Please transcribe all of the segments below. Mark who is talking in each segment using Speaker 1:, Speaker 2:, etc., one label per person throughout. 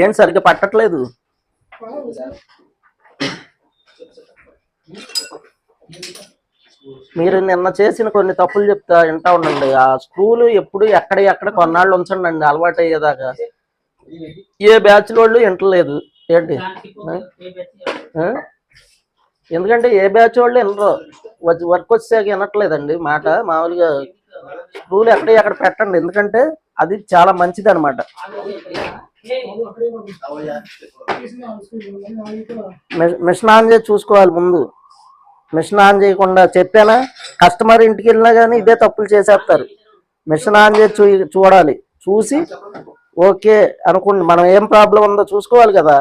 Speaker 1: ఏం సరిగ్గా పట్టట్లేదు. మీరు నిన్న చేసిన కొన్ని తప్పులు చెప్తా వింటా ఉండండి. ఆ స్క్రూలు ఎప్పుడు ఎక్కడ కొన్నాళ్ళు ఉంచండి అలవాటు అయ్యేదాకా. ఏ బ్యాచ్ వాళ్ళు వింటలేదు ఏంటి? ఎందుకంటే ఏ బ్యాచ్ వాళ్ళు వినరు, వర్క్ వచ్చాక వినట్లేదండి మాట. మామూలుగా స్క్రూలు ఎక్కడ పెట్టండి, ఎందుకంటే అది చాలా మంచిది అనమాట. మిషన్ ఆన్ చేసి చూసుకోవాలి ముందు. మిషన్ ఆన్ చేయకుండా చెప్పానా, కస్టమర్ ఇంటికి వెళ్ళినా కానీ ఇదే తప్పులు చేసేస్తారు. మిషన్ ఆన్ చేసి చూడాలి, చూసి ఓకే అనుకోండి. మనం ఏం ప్రాబ్లం ఉందో చూసుకోవాలి కదా.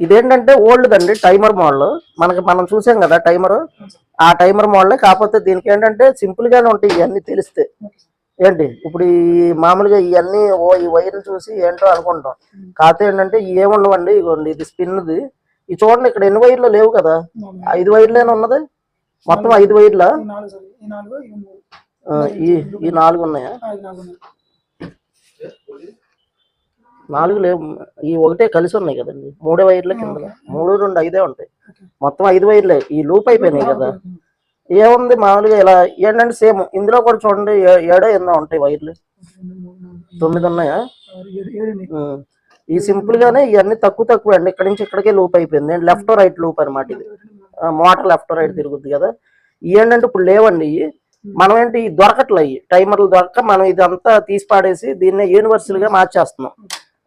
Speaker 1: ఇదేంటంటే ఓల్డ్ అండి, టైమర్ మోడల్. మనం చూసాం కదా టైమర్, ఆ టైమర్ మోడలే. కాకపోతే దీనికి ఏంటంటే సింపుల్ గానే ఉంటాయి ఇవన్నీ తెలిస్తే. ఏంటి ఇప్పుడు ఈ మామూలుగా ఇవన్నీ ఈ వైర్లు చూసి ఏంటో అనుకుంటాం. కాకపోతే ఏంటంటే ఏముండవండి. ఇగోండి ఇది స్పిన్ది. ఇది చూడండి, ఇక్కడ ఎన్ని వైర్లు లేవు కదా, 5 వైర్లేనా ఉన్నది. మొత్తం 5 వైర్లా? ఈ 4 ఉన్నాయా? 4 లేవు, ఈ ఒకటే కలిసి ఉన్నాయి కదండి. 3 వైర్ల కింద 3, 2, 5 ఉంటాయి. మొత్తం 5 వైర్లే. ఈ లూప్ అయిపోయినాయి కదా. ఏముంది మామూలుగా ఇలా ఏంటంటే సేమ్ ఇందులో కూడా చూడండి 7 8 ఉంటాయి వైర్లు. 9 ఉన్నాయా? ఈ సింపుల్ గానే ఇవన్నీ తక్కువ అండి. ఇక్కడ నుంచి ఇక్కడికే లూప్ అయిపోయింది. లెఫ్ట్ రైట్ లూప్ అనమాట ఇది. మోటార్ లెఫ్ట్ రైట్ తిరుగుద్ది కదా. ఏంటంటే ఇప్పుడు లేవండి ఇవి. మనం ఏంటి దొరకట్లే, టైమర్లు దొరక మనం ఇదంతా తీసి పాడేసి దీన్ని యూనివర్సల్ గా మార్చేస్తున్నాం.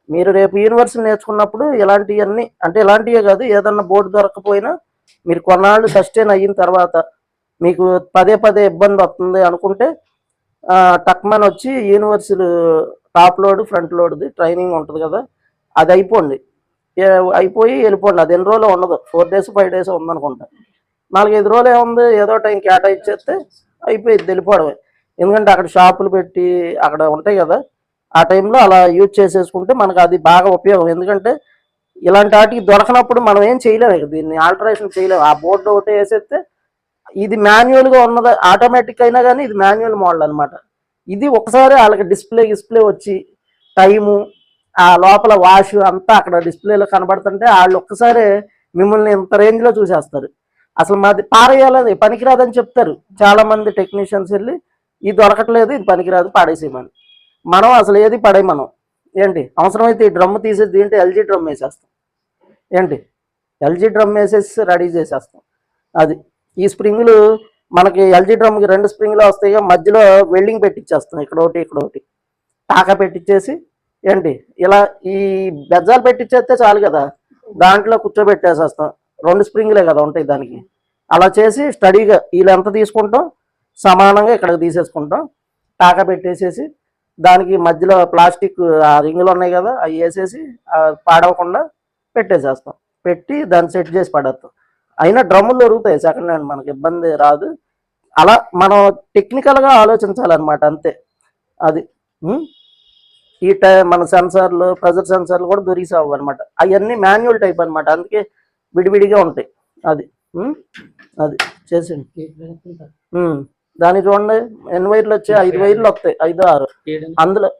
Speaker 1: మీరు రేపు యూనివర్సల్ నేర్చుకున్నప్పుడు ఇలాంటివన్నీ, అంటే ఇలాంటివే కాదు, ఏదన్నా బోర్డు దొరకపోయినా మీరు కొన్నాళ్ళు సస్టైన్ అయిన తర్వాత మీకు పదే ఇబ్బంది వస్తుంది అనుకుంటే టక్మన్ వచ్చి యూనివర్సల్ టాప్ లోడ్ ఫ్రంట్ లోడ్ది ట్రైనింగ్ ఉంటుంది కదా, అది అయిపోయి వెళ్ళిపోండి. అది ఎన్ని రోజులు ఉండదు, 4 days 5 days ఉందనుకుంటా. 4-5 రోజులు ఏముంది, ఏదో టైం కేటాయిచ్చేస్తే అయిపోయింది, వెళ్ళిపోవడమే. ఎందుకంటే అక్కడ షాపులు పెట్టి అక్కడ ఉంటాయి కదా, ఆ టైంలో అలా యూజ్ చేసేసుకుంటే మనకు అది బాగా ఉపయోగం. ఎందుకంటే ఇలాంటి వాటికి దొరకనప్పుడు మనం ఏం చేయలేము, దీన్ని ఆల్టరేషన్ చేయలేము. ఆ బోర్డు ఒకటి వేసేస్తే ఇది మాన్యువల్గా ఉన్నది, ఆటోమేటిక్ అయినా కానీ ఇది మాన్యువల్ మోడల్ అనమాట. ఇది ఒకసారి వాళ్ళకి డిస్ప్లే వచ్చి టైము, ఆ లోపల వాష్ అంతా అక్కడ డిస్ప్లేలో కనబడుతుంటే వాళ్ళు ఒక్కసారి మిమ్మల్ని ఇంత రేంజ్లో చూసేస్తారు. అసలు మాది పారేయాలని, పనికిరాదని చెప్తారు చాలా మంది టెక్నీషియన్స్. వెళ్ళి ఇది దొరకట్లేదు, ఇది పనికిరాదు, పాడేసేయమని. మనం అసలు ఏది మనం ఏంటి అవసరమైతే ఈ డ్రమ్ తీసేసి దీంట్లో ఎల్జీ డ్రమ్ వేసేస్తాం. ఏంటి ఎల్జీ డ్రమ్ వేసేసి రెడీ చేసేస్తాం. అది ఈ స్ప్రింగులు మనకి ఎల్జీ డ్రమ్కి 2 స్ప్రింగ్లు వస్తాయి, మధ్యలో వెల్డింగ్ పెట్టించేస్తాం. ఇక్కడ ఒకటి టాకా పెట్టించేసి ఏంటి ఇలా ఈ బెజ్జాలు పెట్టించేస్తే చాలు కదా, దాంట్లో కూర్చోబెట్టేసేస్తాం. 2 స్ప్రింగ్లే కదా ఉంటాయి దానికి. అలా చేసి స్టడీగా వీళ్ళు ఎంత తీసుకుంటాం సమానంగా ఇక్కడికి తీసేసుకుంటాం. టాకా పెట్టేసేసి దానికి మధ్యలో ప్లాస్టిక్ ఆ రింగులు ఉన్నాయి కదా, అవి వేసేసి పాడవకుండా పెట్టేసేస్తాం. పెట్టి దాన్ని సెట్ చేసి పడేస్తాం. అయినా డ్రమ్ములు దొరుకుతాయి సెకండ్ హ్యాండ్, మనకి ఇబ్బంది రాదు. అలా మనం టెక్నికల్గా ఆలోచించాలన్నమాట, అంతే. అది ఈ మన సెన్సార్లు, ప్రెజర్ సెన్సార్లు కూడా దొరికిసావు అనమాట. అవన్నీ మాన్యువల్ టైప్ అనమాట, అందుకే విడివిడిగా ఉంటాయి. అది చేసేయండి. దాన్ని చూడండి ఎన్ని వైర్లు వచ్చాయి, 5 వైర్లు వస్తాయి, 5 6.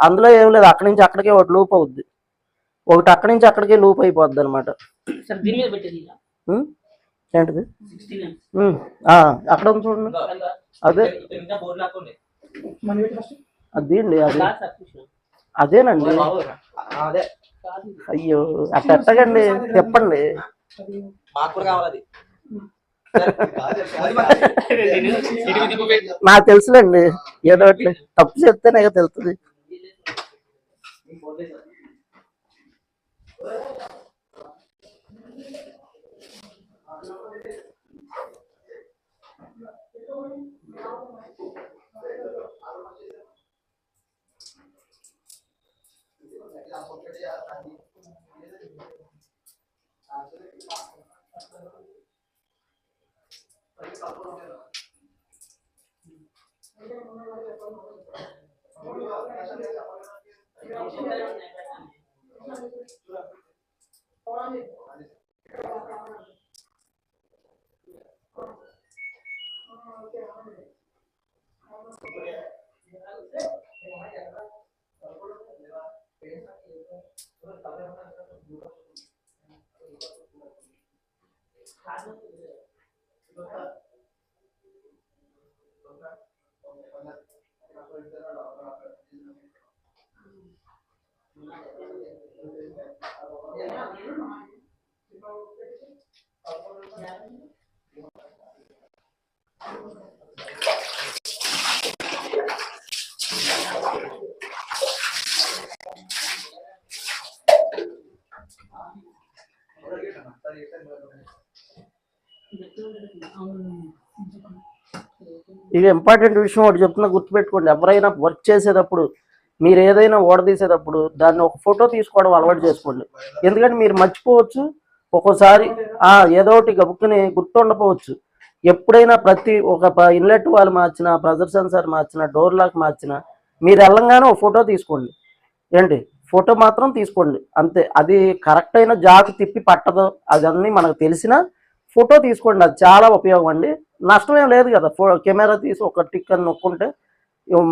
Speaker 1: అందులో ఏం లేదు, అక్కడి నుంచి అక్కడికే ఒకటి లూప్ అవుద్ది, ఒకటి అక్కడి నుంచి అక్కడికే లూప్ అయిపోద్ది అనమాట. ఏంటిది అక్కడ చూడండి, అదేండి అదేనండి. అయ్యో అట్ట ఎట్టగండి, చెప్పండి. నాకు తెలుసులేండి, ఏదో తప్పు చెప్తేనే తెలుస్తుంది. ఇక ఇంపార్టెంట్ విషయం ఒకటి చెప్తున్నా, గుర్తుపెట్టుకోండి. ఎవరైనా వర్క్ చేసేటప్పుడు, మీరు ఏదైనా ఓడదీసేటప్పుడు దాన్ని ఒక ఫోటో తీసుకోవడం అలవాటు చేసుకోండి. ఎందుకంటే మీరు మర్చిపోవచ్చు ఒక్కోసారి, ఏదో ఒకటి గబుక్కుని గుర్తుండపోవచ్చు. ఎప్పుడైనా ప్రతి ఒక ఇన్లెట్ వాళ్ళు మార్చిన, ప్రెజర్ సెన్సార్ మార్చిన, డోర్ లాక్ మార్చిన, మీరు వెళ్ళంగానే ఒక ఫోటో తీసుకోండి. ఏంటి, ఫోటో మాత్రం తీసుకోండి అంతే. అది కరెక్ట్ అయిన జాకు తిప్పి పట్టదు, అదన్నీ మనకు తెలిసిన ఫోటో తీసుకోండి. అది చాలా ఉపయోగం అండి, నష్టమేం లేదు కదా. కెమెరా తీసి ఒక టిక్ అని నొక్కుంటే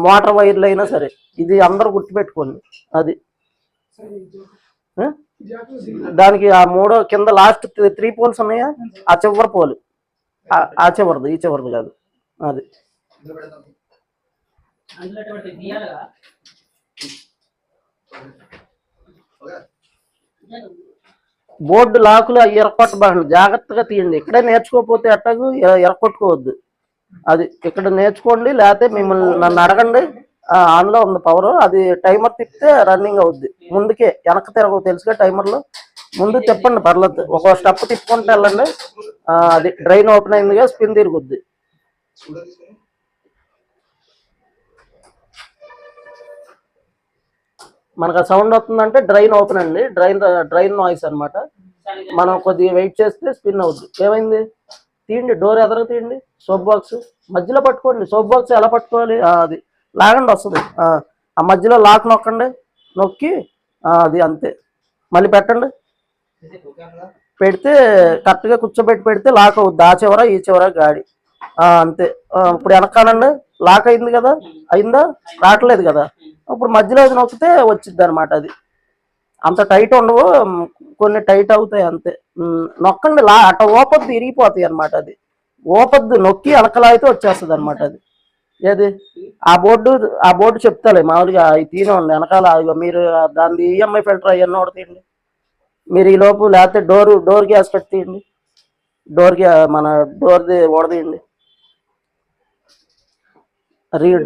Speaker 1: మోటార్ వైర్లు అయినా సరే. ఇది అందరూ గుర్తుపెట్టుకోండి. అది దానికి ఆ మూడో కింద లాస్ట్ 3 పోల్స్ ఉన్నాయా, ఆ చివరి పోలు, ఆ చివరిది, ఈ చివరిది కాదు. అది బోర్డు లాకులు ఎరకొట్టబాకండి, జాగ్రత్తగా తీయండి. ఇక్కడే నేర్చుకోకపోతే అట్టగు ఎరకొట్టుకోవద్దు. అది ఇక్కడ నేర్చుకోండి, లేకపోతే మిమ్మల్ని నన్ను అడగండి. ఆన్లో ఉంది పవర్, అది టైమర్ తిప్పితే రన్నింగ్ అవుద్ది. ముందుకే వెనక్కి తిరగవు తెలుసుగా టైమర్లో. ముందు చెప్పండి పర్లేదు, ఒక స్టెప్ తిప్పుకుంటే వెళ్ళండి. అది డ్రైన్ ఓపెన్ అయిందిగా, స్పిన్ తిరుగుద్ది. మనకు ఆ సౌండ్ వస్తుందంటే డ్రైన్ ఓపెన్ అండి, డ్రైన్ నాయిస్ అనమాట. మనం కొద్దిగా వెయిట్ చేస్తే స్పిన్ అవుద్ది. ఏమైంది, తీయండి, డోర్ ఎదరకు తీయండి. సోప్ బాక్స్ మధ్యలో పట్టుకోండి. సోప్ బాక్స్ ఎలా పట్టుకోవాలి, అది లాగండి, వస్తుంది. ఆ మధ్యలో లాక్ నొక్కండి, నొక్కి అది అంతే. మళ్ళీ పెట్టండి, పెడితే కరెక్ట్గా కూర్చోబెట్టి పెడితే లాక్ అవుద్ది. ఆ చివర ఈ చివర గాడి, అంతే. ఇప్పుడు వెనకాలండి, లాక్ అయింది కదా, అయిందా, రావట్లేదు కదా. ఇప్పుడు మధ్యలో అది నొక్కితే వచ్చింది అనమాట. అది అంత టైట్ ఉండవు, కొన్ని టైట్ అవుతాయి అంతే. నొక్కండి, అట్ట ఓపొద్దు, ఇరిగిపోతాయి అనమాట. అది ఓపొద్దు, నొక్కి వెనకలాగితే వచ్చేస్తుంది అనమాట. అది ఏది, ఆ బోర్డు చెప్తాలే మామూలుగా. అవి తీనండి వెనకాల. మీరు దాని ఈఎంఐ ఫిల్టర్ అవన్నీ కూడా తీయండి మీరు ఈ లోపు. లేకపోతే డోర్ గ్యాస్ కట్ తీయండి, మన డోర్ది ఓడదీయండి.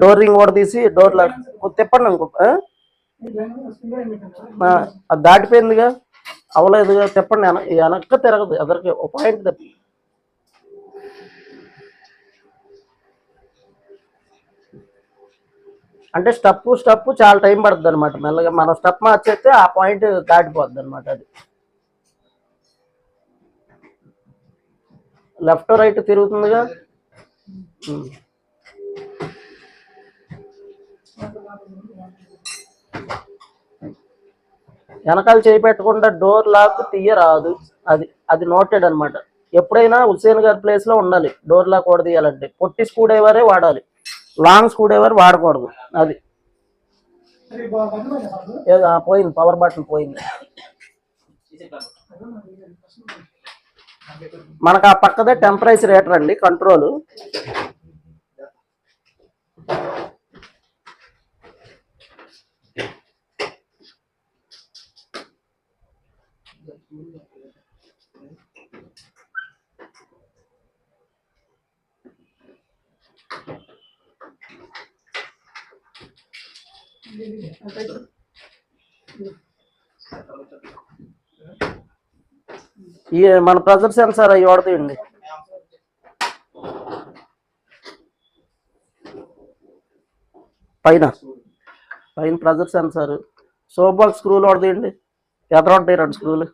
Speaker 1: డోర్ రింగ్ కూడా తీసి డోర్ తిప్పండి. ఇంకో అది దాటిపోయిందిగా, అవలేదుగా, తిప్పండి. వెనక్కి తిరగదు, ఎదరికి ఒక పాయింట్ తిప్పండి. అంటే స్టెప్ చాలా టైం పడుతుంది అనమాట. మెల్లగా మనం స్టెప్ మార్చేస్తే ఆ పాయింట్ దాటిపోద్ది అనమాట. అది లెఫ్ట్ రైట్ తిరుగుతుందిగా. వెనకాల చేయి పెట్టకుండా డోర్ లాక్ తీయరాదు. అది నోటెడ్ అనమాట. ఎప్పుడైనా హుసేన్ గారి ప్లేస్ లో ఉండాలి డోర్ లాక్ కూడా తీయాలంటే. పొట్టి స్క్రూ డ్రైవరే వాడాలి, లాంగ్ స్క్రూ డ్రైవర్ వాడకూడదు. అది పోయింది, పవర్ బటన్ పోయింది. మనకు ఆ పక్కదే టెంపరేచర్ రేటర్ అండి, కంట్రోల్. ఈ మన ప్రెజర్ సెన్సార్ అవి వాడతాయండి. పైన ప్రెజర్ సెన్సార్. సోప్ బాక్స్ స్క్రూలు వాడతాయండి, ఎదర ఉంటాయి 2 స్క్రూలు.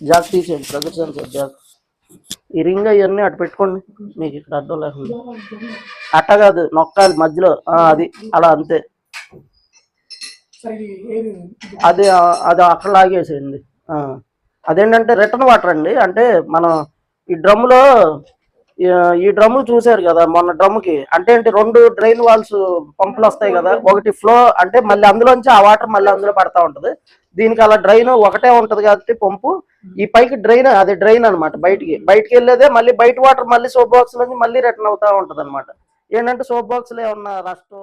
Speaker 1: జాక్ తీసేయండి, ప్రెజర్ సెన్సర్ జాక్. ఈ రింగ్ అవన్నీ అటు పెట్టుకోండి, మీకు ఇక్కడ అడ్డం లేకుండా. అట్ట కాదు, నొక్కాలి మధ్యలో, అది అలా అంతే. అది అది అక్కడ లాగేసేయండి. అదేంటంటే రిటర్న్ వాటర్ అండి. అంటే మనం ఈ డ్రమ్ములో, ఈ డ్రమ్ము చూసారు కదా మొన్న డ్రమ్ముకి, అంటే ఏంటి 2 డ్రైన్ వాల్స్ పంపులు వస్తాయి కదా, ఒకటి ఫ్లో అంటే మళ్ళీ అందులోంచి ఆ వాటర్ మళ్ళీ అందులో పడతా ఉంటది. దీనికి అలా డ్రైన్ ఒకటే ఉంటది కాబట్టి పంపు, ఈ పైకి డ్రైన్, అది డ్రైన్ అనమాట. బయటికి వెళ్ళేదే మళ్ళీ బయట వాటర్ మళ్ళీ సోప్ బాక్స్ నుంచి మళ్ళీ రిటర్న్ అవుతా ఉంటది అనమాట. ఏంటంటే సోప్ బాక్స్ లో ఏమన్నా రస్ట్